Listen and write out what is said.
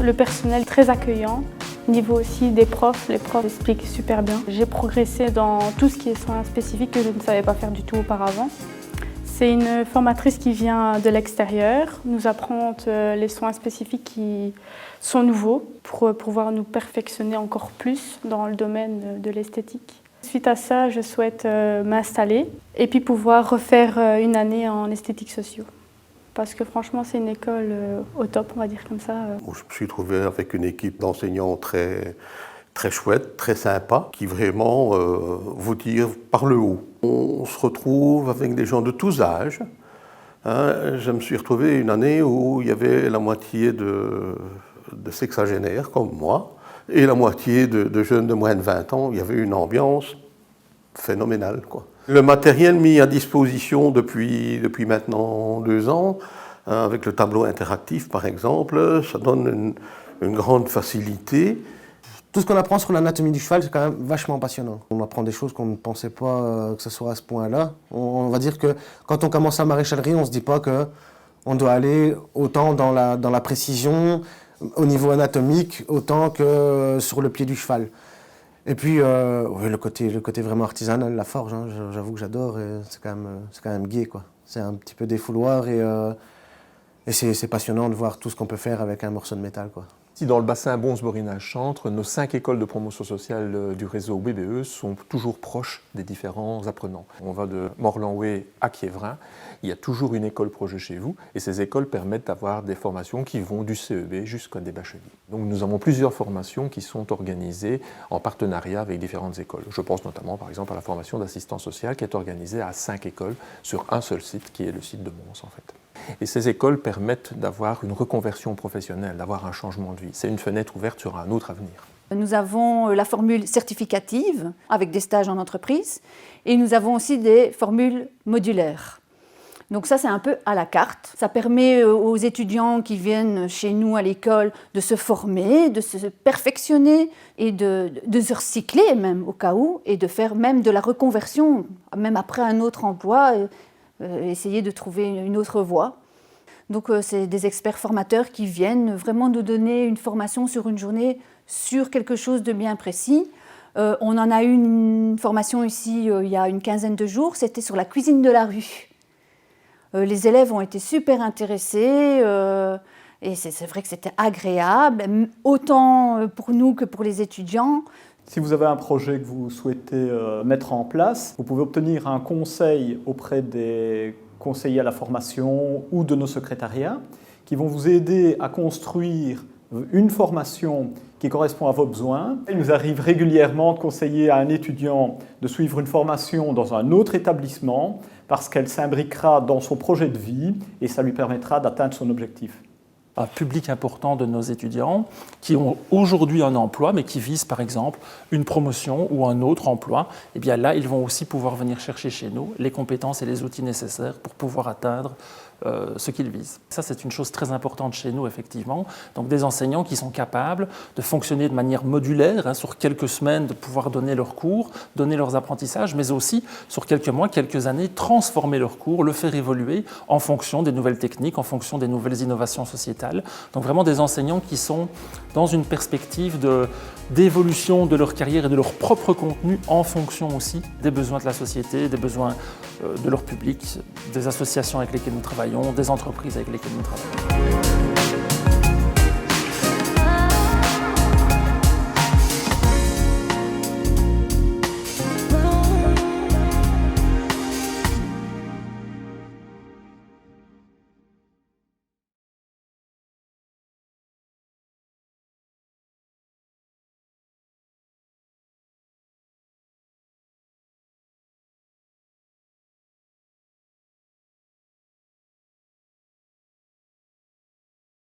Le personnel très accueillant. Niveau aussi des profs, les profs expliquent super bien. J'ai progressé dans tout ce qui est soins spécifiques que je ne savais pas faire du tout auparavant. C'est une formatrice qui vient de l'extérieur, nous apprend les soins spécifiques qui sont nouveaux pour pouvoir nous perfectionner encore plus dans le domaine de l'esthétique. Suite à ça, je souhaite m'installer et puis pouvoir refaire une année en esthétique socio. Parce que franchement, c'est une école au top, on va dire comme ça. Je me suis trouvé avec une équipe d'enseignants très chouette, très sympa, qui vraiment vous tire par le haut. On se retrouve avec des gens de tous âges. Je me suis retrouvé une année où il y avait la moitié de sexagénaires comme moi et la moitié de jeunes de moins de 20 ans. Il y avait une ambiance phénoménale, quoi. Le matériel mis à disposition depuis maintenant 2 ans, avec le tableau interactif par exemple, ça donne une grande facilité. Tout ce qu'on apprend sur l'anatomie du cheval, c'est quand même vachement passionnant. On apprend des choses qu'on ne pensait pas que ce soit à ce point-là. On va dire que quand on commence la maréchalerie, on ne se dit pas qu'on doit aller autant dans la précision, au niveau anatomique, autant que sur le pied du cheval. Et puis, le côté vraiment artisanal, la forge, hein, j'avoue que j'adore, et c'est quand même gai, quoi. C'est un petit peu défouloir et c'est passionnant de voir tout ce qu'on peut faire avec un morceau de métal, quoi. Ici, dans le bassin Bons-Borinage-Centre, nos 5 écoles de promotion sociale du réseau BBE sont toujours proches des différents apprenants. On va de Morlanoué à Quiévrain, il y a toujours une école projet chez vous et ces écoles permettent d'avoir des formations qui vont du CEB jusqu'à des bacheliers. Donc nous avons plusieurs formations qui sont organisées en partenariat avec différentes écoles. Je pense notamment par exemple à la formation d'assistance sociale qui est organisée à 5 écoles sur un seul site qui est le site de Mons en fait. Et ces écoles permettent d'avoir une reconversion professionnelle, d'avoir un changement de vie. C'est une fenêtre ouverte sur un autre avenir. Nous avons la formule certificative avec des stages en entreprise et nous avons aussi des formules modulaires. Donc ça, c'est un peu à la carte. Ça permet aux étudiants qui viennent chez nous à l'école de se former, de se perfectionner et de se recycler même au cas où et de faire même de la reconversion, même après un autre emploi, essayer de trouver une autre voie. Donc c'est des experts formateurs qui viennent vraiment nous donner une formation sur une journée sur quelque chose de bien précis. On en a eu une formation ici il y a une quinzaine de jours, c'était sur la cuisine de la rue. Les élèves ont été super intéressés et c'est vrai que c'était agréable, autant pour nous que pour les étudiants. Si vous avez un projet que vous souhaitez mettre en place, vous pouvez obtenir un conseil auprès des conseillers à la formation ou de nos secrétariats qui vont vous aider à construire une formation qui correspond à vos besoins. Il nous arrive régulièrement de conseiller à un étudiant de suivre une formation dans un autre établissement parce qu'elle s'imbriquera dans son projet de vie et ça lui permettra d'atteindre son objectif. Un public important de nos étudiants qui ont aujourd'hui un emploi mais qui visent par exemple une promotion ou un autre emploi, et bien là ils vont aussi pouvoir venir chercher chez nous les compétences et les outils nécessaires pour pouvoir atteindre ce qu'ils visent. Ça c'est une chose très importante chez nous effectivement, donc des enseignants qui sont capables de fonctionner de manière modulaire, sur quelques semaines de pouvoir donner leurs cours, donner leurs apprentissages, mais aussi sur quelques mois, quelques années, transformer leurs cours, le faire évoluer en fonction des nouvelles techniques, en fonction des nouvelles innovations sociétales. Donc vraiment des enseignants qui sont dans une perspective d'évolution de leur carrière et de leur propre contenu en fonction aussi des besoins de la société, des besoins de leur public, des associations avec lesquelles nous travaillons, des entreprises avec lesquelles nous travaillons.